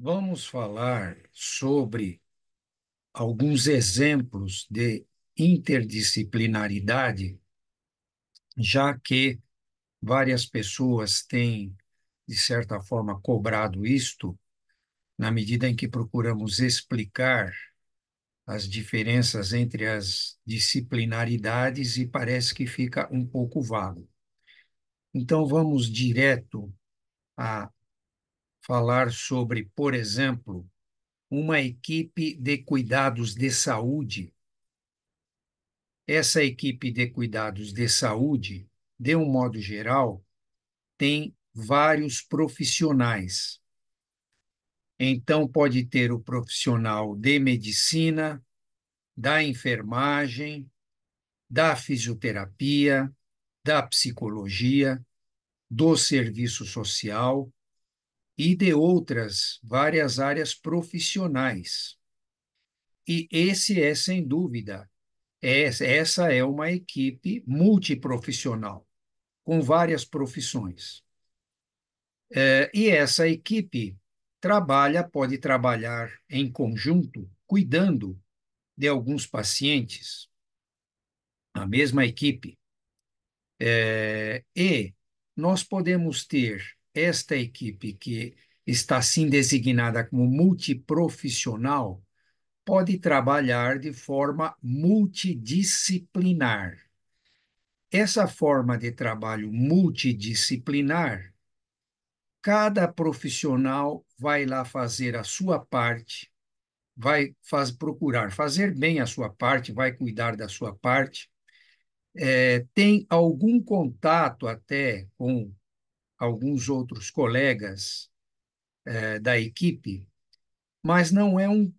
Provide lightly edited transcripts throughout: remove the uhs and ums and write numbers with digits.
Vamos falar sobre alguns exemplos de interdisciplinaridade, já que várias pessoas têm, de certa forma, cobrado isto, na medida em que procuramos explicar as diferenças entre as disciplinaridades e parece que fica um pouco vago. Então, vamos direto a falar sobre, por exemplo, uma equipe de cuidados de saúde. Essa equipe de cuidados de saúde, de um modo geral, tem vários profissionais. Então, pode ter o profissional de medicina, da enfermagem, da fisioterapia, da psicologia, do serviço social e de outras várias áreas profissionais. E esse é, sem dúvida, essa é uma equipe multiprofissional, com várias profissões. E essa equipe pode trabalhar em conjunto, cuidando de alguns pacientes, a mesma equipe. E nós podemos ter esta equipe que está assim designada como multiprofissional, pode trabalhar de forma multidisciplinar. Essa forma de trabalho multidisciplinar, cada profissional vai lá fazer a sua parte, procurar fazer bem a sua parte, vai cuidar da sua parte, tem algum contato até com alguns outros colegas da equipe, mas não é um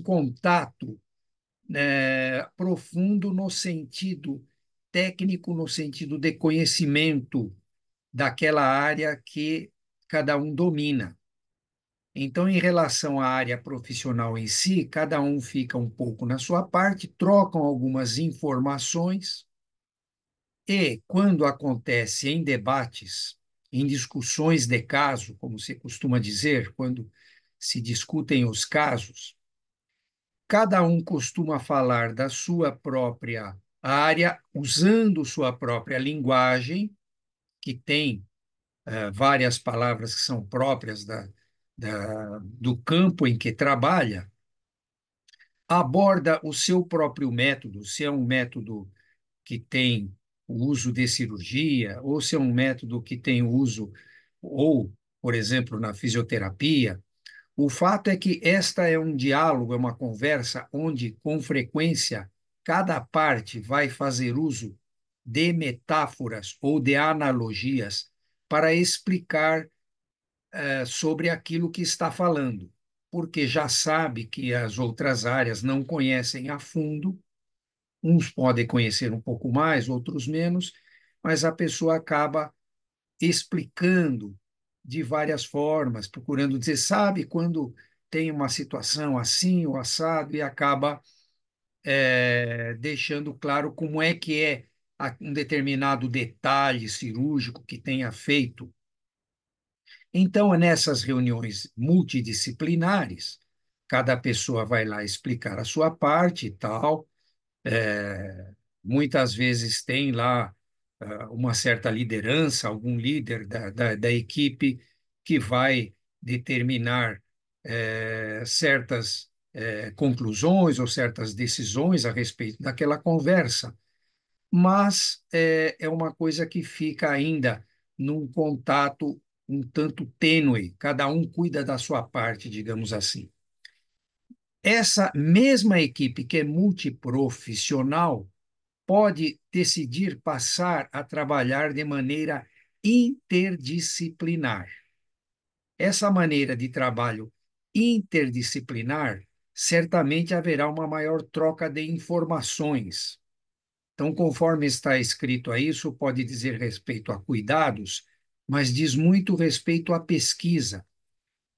contato profundo no sentido técnico, no sentido de conhecimento daquela área que cada um domina. Então, em relação à área profissional em si, cada um fica um pouco na sua parte, trocam algumas informações e, quando acontece em debates, em discussões de caso, como se costuma dizer, quando se discutem os casos, cada um costuma falar da sua própria área, usando sua própria linguagem, que tem várias palavras que são próprias do campo em que trabalha, aborda o seu próprio método, se é um método que tem o uso de cirurgia, ou se é um método que tem o uso, ou, por exemplo, na fisioterapia. O fato é que esta é um diálogo, é uma conversa onde, com frequência, cada parte vai fazer uso de metáforas ou de analogias para explicar sobre aquilo que está falando, porque já sabe que as outras áreas não conhecem a fundo, uns podem conhecer um pouco mais, outros menos, mas a pessoa acaba explicando de várias formas, procurando dizer, sabe, quando tem uma situação assim ou assado, e acaba deixando claro como é que é um determinado detalhe cirúrgico que tenha feito. Então, nessas reuniões multidisciplinares, cada pessoa vai lá explicar a sua parte e tal. Muitas vezes tem lá uma certa liderança, algum líder da equipe que vai determinar certas conclusões ou certas decisões a respeito daquela conversa, mas é uma coisa que fica ainda num contato um tanto tênue, cada um cuida da sua parte, digamos assim. Essa mesma equipe que é multiprofissional pode decidir passar a trabalhar de maneira interdisciplinar. Essa maneira de trabalho interdisciplinar, certamente haverá uma maior troca de informações. Então, conforme está escrito aí, isso pode dizer respeito a cuidados, mas diz muito respeito à pesquisa.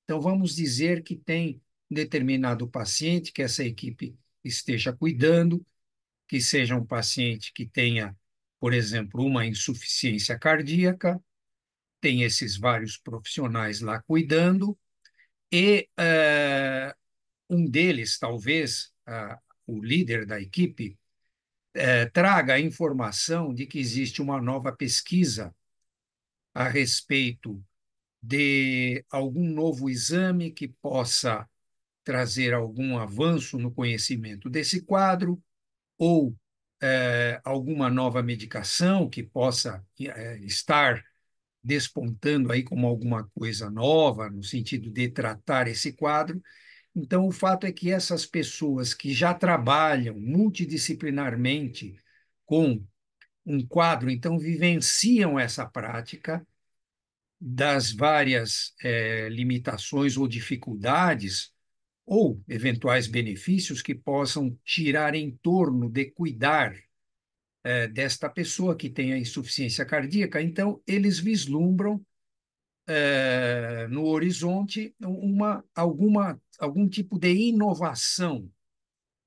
Então, vamos dizer que tem um determinado paciente que essa equipe esteja cuidando, que seja um paciente que tenha, por exemplo, uma insuficiência cardíaca, tem esses vários profissionais lá cuidando, e um deles, talvez, o líder da equipe, traga a informação de que existe uma nova pesquisa a respeito de algum novo exame que possa trazer algum avanço no conhecimento desse quadro, ou alguma nova medicação que possa estar despontando aí como alguma coisa nova, no sentido de tratar esse quadro. Então, o fato é que essas pessoas que já trabalham multidisciplinarmente com um quadro, então vivenciam essa prática das várias limitações ou dificuldades ou eventuais benefícios que possam girar em torno de cuidar desta pessoa que tem a insuficiência cardíaca. Então, eles vislumbram no horizonte algum tipo de inovação,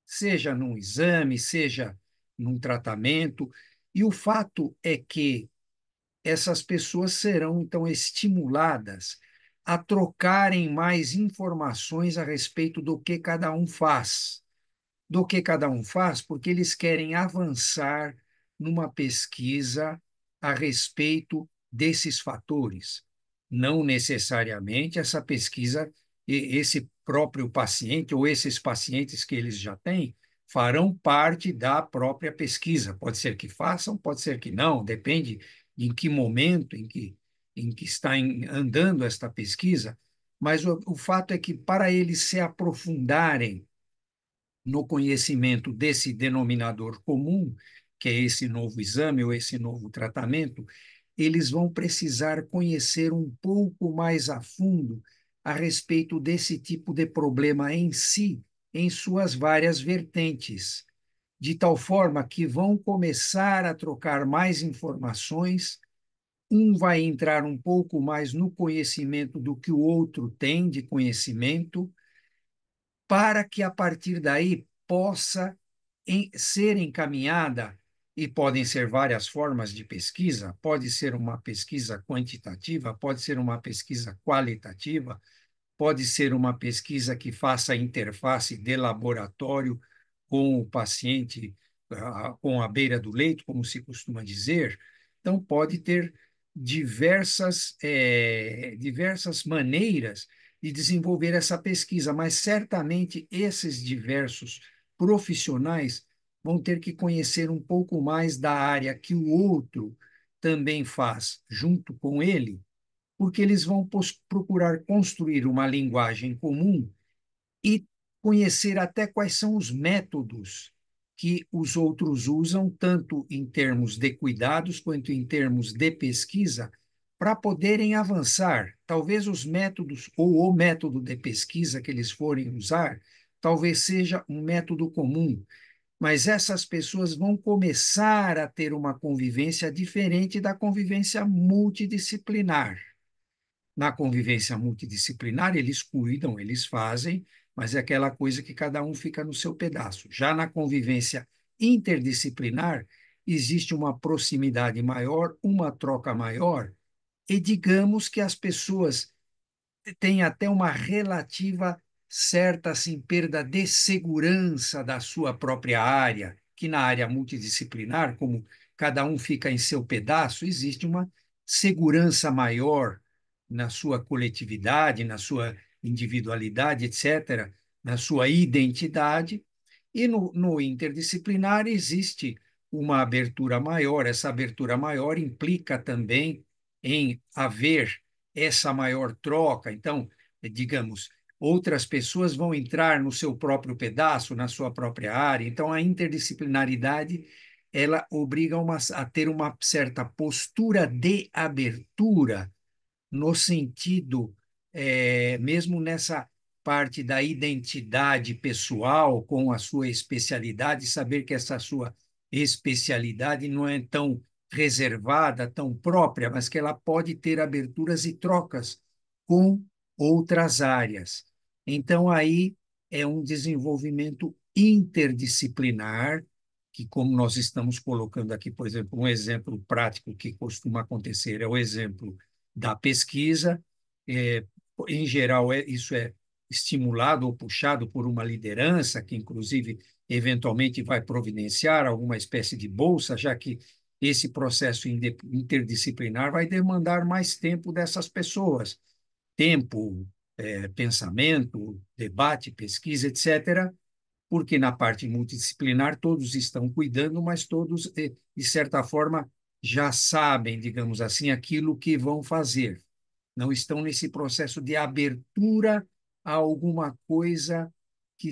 seja num exame, seja num tratamento. E o fato é que essas pessoas serão, então, estimuladas a trocarem mais informações a respeito do que cada um faz. Do que cada um faz, porque eles querem avançar numa pesquisa a respeito desses fatores. Não necessariamente essa pesquisa, esse próprio paciente ou esses pacientes que eles já têm, farão parte da própria pesquisa. Pode ser que façam, pode ser que não, depende em que momento em que está andando esta pesquisa, mas o fato é que para eles se aprofundarem no conhecimento desse denominador comum, que é esse novo exame ou esse novo tratamento, eles vão precisar conhecer um pouco mais a fundo a respeito desse tipo de problema em si, em suas várias vertentes, de tal forma que vão começar a trocar mais informações. Um vai entrar um pouco mais no conhecimento do que o outro tem de conhecimento, para que a partir daí possa ser encaminhada, e podem ser várias formas de pesquisa, pode ser uma pesquisa quantitativa, pode ser uma pesquisa qualitativa, pode ser uma pesquisa que faça interface de laboratório com o paciente, com a beira do leito, como se costuma dizer. Então, pode ter diversas maneiras de desenvolver essa pesquisa, mas certamente esses diversos profissionais vão ter que conhecer um pouco mais da área que o outro também faz junto com ele, porque eles vão procurar construir uma linguagem comum e conhecer até quais são os métodos que os outros usam, tanto em termos de cuidados quanto em termos de pesquisa, para poderem avançar. Talvez os métodos ou o método de pesquisa que eles forem usar, talvez seja um método comum, mas essas pessoas vão começar a ter uma convivência diferente da convivência multidisciplinar. Na convivência multidisciplinar, eles cuidam, eles fazem, mas é aquela coisa que cada um fica no seu pedaço. Já na convivência interdisciplinar, existe uma proximidade maior, uma troca maior, e digamos que as pessoas tem até uma relativa certa assim, perda de segurança da sua própria área, que na área multidisciplinar, como cada um fica em seu pedaço, existe uma segurança maior na sua coletividade, na sua individualidade, etc., na sua identidade, e no interdisciplinar existe uma abertura maior. Essa abertura maior implica também em haver essa maior troca. Então, digamos, outras pessoas vão entrar no seu próprio pedaço, na sua própria área. Então, a interdisciplinaridade ela obriga a ter uma certa postura de abertura no sentido, mesmo nessa parte da identidade pessoal com a sua especialidade, saber que essa sua especialidade não é tão reservada, tão própria, mas que ela pode ter aberturas e trocas com outras áreas. Então, aí é um desenvolvimento interdisciplinar, que, como nós estamos colocando aqui, por exemplo, um exemplo prático que costuma acontecer é o exemplo da pesquisa, em geral, isso é estimulado ou puxado por uma liderança, que, inclusive, eventualmente vai providenciar alguma espécie de bolsa, já que esse processo interdisciplinar vai demandar mais tempo dessas pessoas. Tempo, pensamento, debate, pesquisa, etc., porque na parte multidisciplinar todos estão cuidando, mas todos, de certa forma, já sabem, digamos assim, aquilo que vão fazer. Não estão nesse processo de abertura a alguma coisa que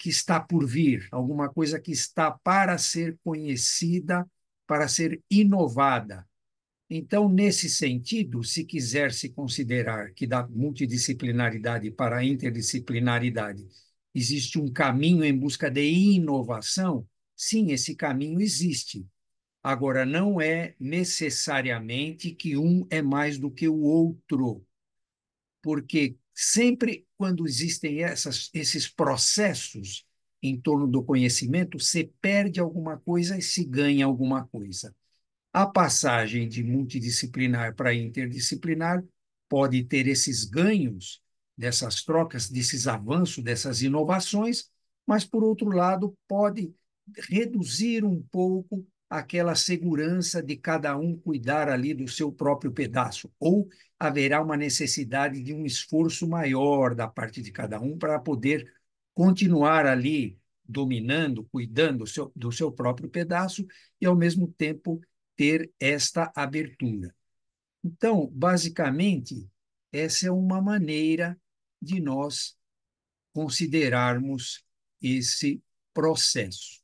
está por vir, alguma coisa que está para ser conhecida, para ser inovada. Então, nesse sentido, se quiser se considerar que da multidisciplinaridade para a interdisciplinaridade existe um caminho em busca de inovação, sim, esse caminho existe. Agora, não é necessariamente que um é mais do que o outro, porque sempre quando existem esses processos em torno do conhecimento, se perde alguma coisa e se ganha alguma coisa. A passagem de multidisciplinar para interdisciplinar pode ter esses ganhos, dessas trocas, desses avanços, dessas inovações, mas, por outro lado, pode reduzir um pouco aquela segurança de cada um cuidar ali do seu próprio pedaço, ou haverá uma necessidade de um esforço maior da parte de cada um para poder continuar ali dominando, cuidando do seu próprio pedaço e, ao mesmo tempo, ter esta abertura. Então, basicamente, essa é uma maneira de nós considerarmos esse processo.